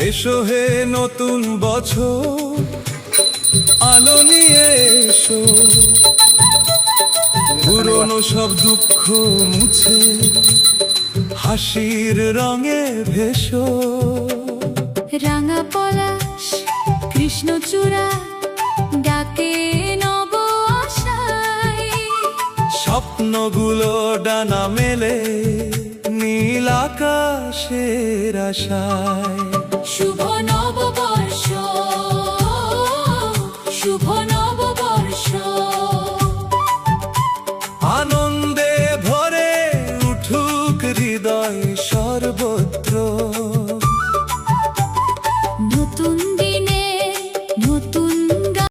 এসো হে নতুন বছর, আলো নিয়ে এসো, পুরনো সব দুঃখ মুছে হাসির রঙে ভেসো। রাঙা পলাশ কৃষ্ণচূড়া ডাকে নব আশায়, স্বপ্নগুলো ডানা মেলে নীল আকাশের আশায়। শুভ নববর্ষ